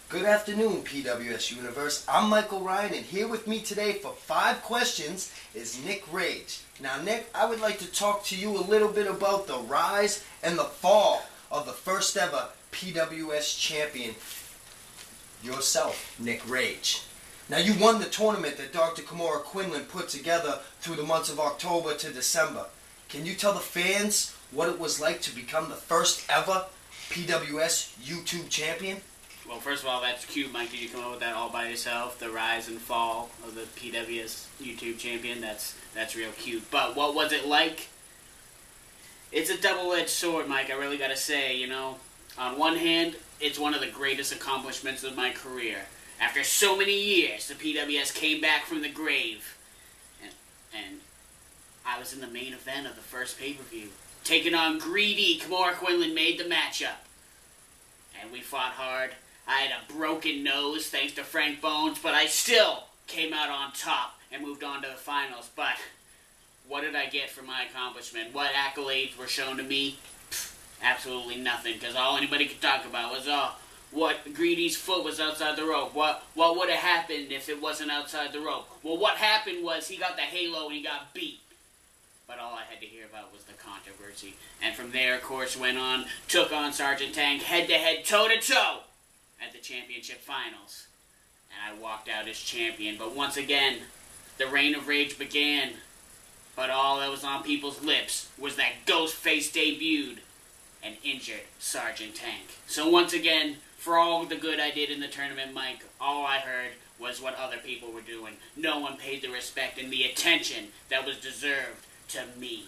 Good afternoon, PWS Universe. I'm Michael Ryan, and here with me today for 5 questions is Nick Rage. Now, Nick, I would like to talk to you a little bit about the rise and the fall of the first ever PWS champion, yourself, Nick Rage. Now, you won the tournament that Dr. Kimura Quinlan put together through the months of October to December. Can you tell the fans what it was like to become the first ever PWS YouTube champion? Well, first of all, that's cute, Mike. Did you come up with that all by yourself? The rise and fall of the PWS YouTube champion? That's real cute. But what was it like? It's a double-edged sword, Mike, I really gotta say, you know. On one hand, it's one of the greatest accomplishments of my career. After so many years, the PWS came back from the grave. And I was in the main event of the first pay-per-view. Taking on Gree-D, Kimura Quinlan made the matchup. And we fought hard. I had a broken nose thanks to Frank Bones, but I still came out on top and moved on to the finals. But what did I get for my accomplishment? What accolades were shown to me? Absolutely nothing, because all anybody could talk about was, what Gree-D's foot was outside the rope. What would have happened if it wasn't outside the rope? Well, what happened was he got the halo and he got beat. But all I had to hear about was the controversy. And from there, of course, went on, took on Sergeant Tank head-to-head, toe-to-toe at the championship finals. And I walked out as champion. But once again, the reign of rage began. But all that was on people's lips was that Ghostface debuted and injured Sergeant Tank. So once again, for all the good I did in the tournament, Mike, all I heard was what other people were doing. No one paid the respect and the attention that was deserved to me.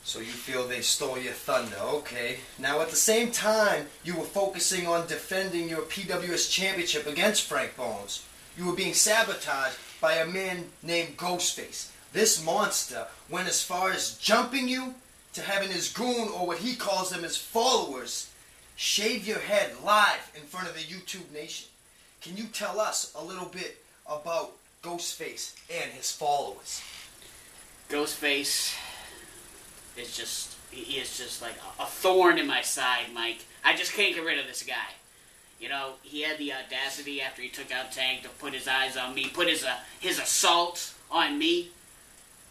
So you feel they stole your thunder, okay. Now at the same time, you were focusing on defending your PWS championship against Frank Bones. You were being sabotaged by a man named Ghostface. This monster went as far as jumping you to having his goon, or what he calls them, his followers, shave your head live in front of the YouTube nation. Can you tell us a little bit about Ghostface and his followers? Ghostface he is just like a thorn in my side, Mike. I just can't get rid of this guy. You know, he had the audacity after he took out Tank to put his eyes on me, put his assault on me.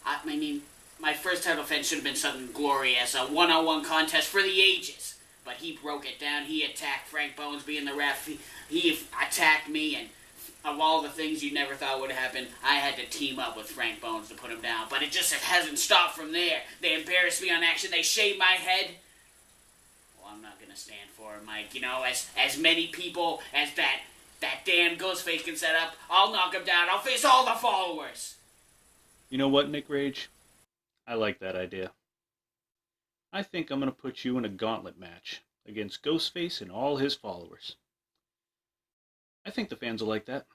I mean, my first title defense should have been something glorious, a one-on-one contest for the ages. But he broke it down. He attacked Frank Bones being the ref. He attacked me, and of all the things you never thought would happen, I had to team up with Frank Bones to put him down. But it hasn't stopped from there. They embarrassed me on action. They shaved my head. Well, I'm not going to stand for it, Mike. You know, as many people as that damn Ghostface can set up, I'll knock him down. I'll face all the followers. You know what, Nick Rage? I like that idea. I think I'm going to put you in a gauntlet match against Ghostface and all his followers. I think the fans will like that.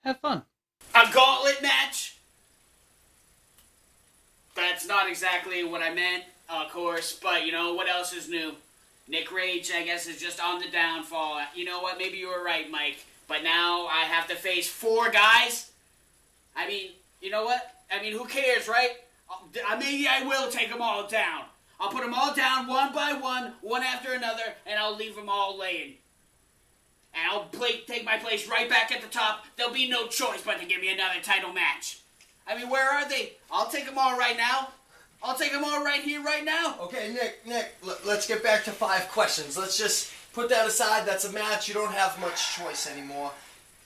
Have fun. A gauntlet match? That's not exactly what I meant, of course, but you know, what else is new? Nick Rage, I guess, is just on the downfall. You know what, maybe you were right, Mike, but now I have to face 4 guys? I mean, you know what? I mean, who cares, right? Maybe I will take them all down. I'll put them all down one by one after another, and I'll leave them all laying. And I'll take my place right back at the top. There'll be no choice but to give me another title match. I mean, where are they? I'll take them all right now. I'll take them all right here, right now. Okay, Nick, let's get back to 5 questions. Let's just put that aside. That's a match. You don't have much choice anymore.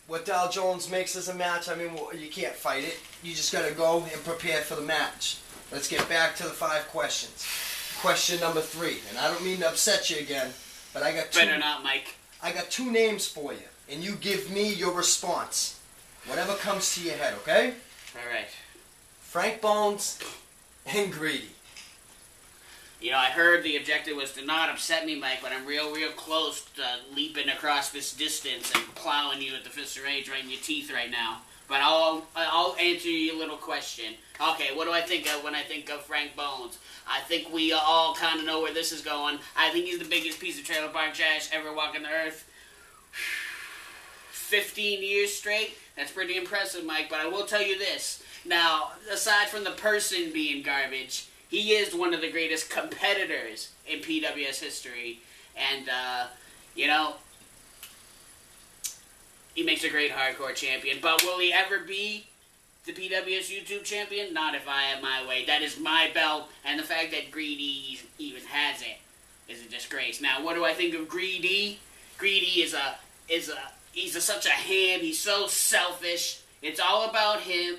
What Dow Jones makes as a match, I mean, you can't fight it. You just got to go and prepare for the match. Let's get back to the 5 questions. Question number 3, and I don't mean to upset you again, but I got 2. Better not, Mike. I got 2 names for you, and you give me your response. Whatever comes to your head, okay? All right. Frank Bones and Gree-D. You know, I heard the objective was to not upset me, Mike, but I'm real close to leaping across this distance and plowing you with the fist of rage right in your teeth right now. But I'll answer your little question. Okay, what do I think of when I think of Frank Bones? I think we all kind of know where this is going. I think he's the biggest piece of trailer park trash ever walking the earth. 15 years straight? That's pretty impressive, Mike, but I will tell you this. Now, aside from the person being garbage, he is one of the greatest competitors in PWS history. And, you know, he makes a great hardcore champion. But will he ever be the PWS YouTube champion? Not if I have my way. That is my belt, and the fact that Gree-D even has it is a disgrace. Now, what do I think of Gree-D? Gree-D he's such a ham. He's so selfish. It's all about him,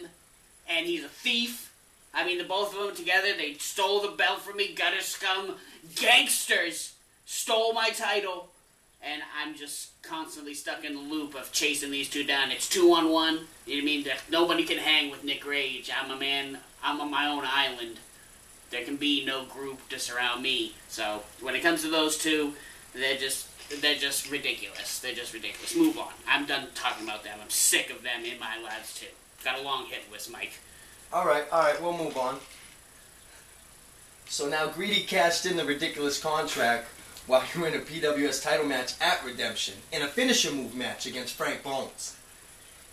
and he's a thief. I mean, the both of them together, they stole the belt from me. Gutter scum gangsters stole my title, and I'm just constantly stuck in the loop of chasing these two down. It's 2-on-1. You know what I mean? Nobody can hang with Nick Rage. I'm a man. I'm on my own island. There can be no group to surround me. So when it comes to those two, they're just ridiculous. They're just ridiculous. Move on. I'm done talking about them. I'm sick of them in my lives too. Got a long hit list, Mike. All right, we'll move on. So now Gree-D cashed in the ridiculous contract while you were in a PWS title match at Redemption in a finisher move match against Frank Bones.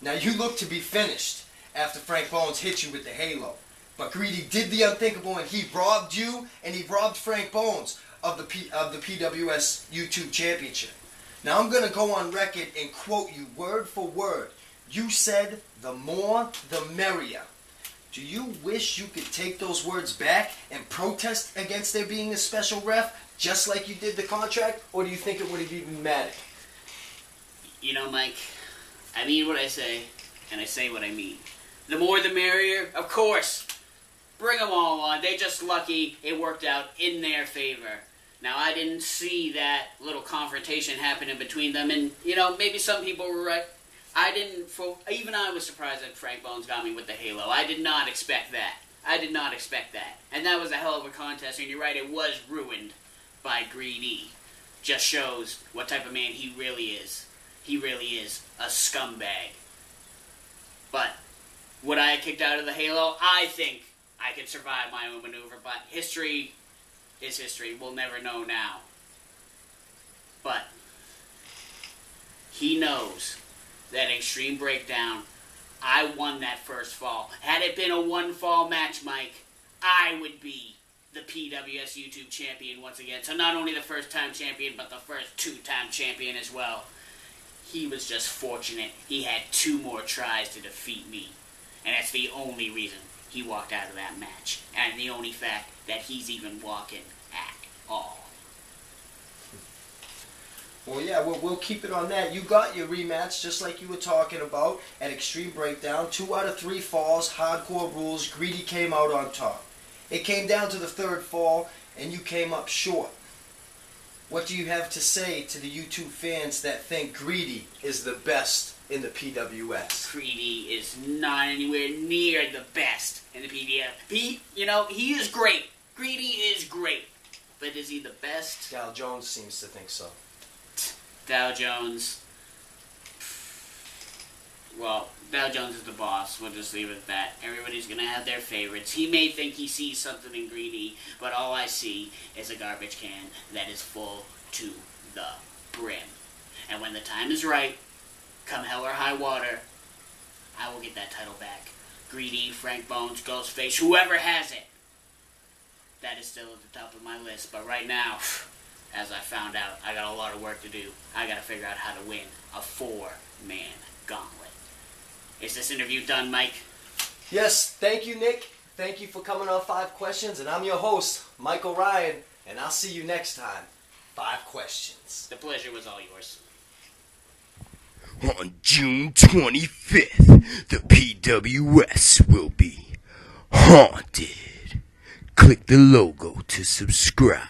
Now you look to be finished after Frank Bones hit you with the halo. But Gree-D did the unthinkable, and he robbed you and he robbed Frank Bones of the PWS YouTube Championship. Now I'm going to go on record and quote you word for word. You said, "The more, the merrier." Do you wish you could take those words back and protest against there being a special ref, just like you did the contract, or do you think it would have even mattered? You know, Mike, I mean what I say, and I say what I mean. The more the merrier, of course. Bring them all on. They're just lucky it worked out in their favor. Now, I didn't see that little confrontation happening between them, and, you know, maybe some people were right. Even I was surprised that Frank Bones got me with the halo. I did not expect that. And that was a hell of a contest, and you're right, it was ruined by Gree-D. Just shows what type of man he really is. He really is a scumbag. But would I have kicked out of the halo? I think I could survive my own maneuver, but history is history. We'll never know now. But he knows that Extreme Breakdown, I won that first fall. Had it been a one-fall match, Mike, I would be the PWS YouTube champion once again. So not only the first-time champion, but the first two-time champion as well. He was just fortunate. He had 2 more tries to defeat me. And that's the only reason he walked out of that match. And the only fact that he's even walking at all. Well, yeah, we'll keep it on that. You got your rematch, just like you were talking about, at Extreme Breakdown. 2 out of 3 falls, hardcore rules. Gree-D came out on top. It came down to the 3rd fall, and you came up short. What do you have to say to the YouTube fans that think Gree-D is the best in the PWS? Gree-D is not anywhere near the best in the PWS. He is great. Gree-D is great. But is he the best? Dow Jones seems to think so. Dow Jones. Well, Dow Jones is the boss. We'll just leave it at that. Everybody's going to have their favorites. He may think he sees something in Gree-D, but all I see is a garbage can that is full to the brim. And when the time is right, come hell or high water, I will get that title back. Gree-D, Frank Bones, Ghostface, whoever has it. That is still at the top of my list. But right now, as I found out, I got a lot of work to do. I got to figure out how to win a 4-man gauntlet. Is this interview done, Mike? Yes, thank you, Nick. Thank you for coming on 5 Questions, and I'm your host, Michael Ryan, and I'll see you next time. 5 Questions. The pleasure was all yours. On June 25th, the PWS will be haunted. Click the logo to subscribe.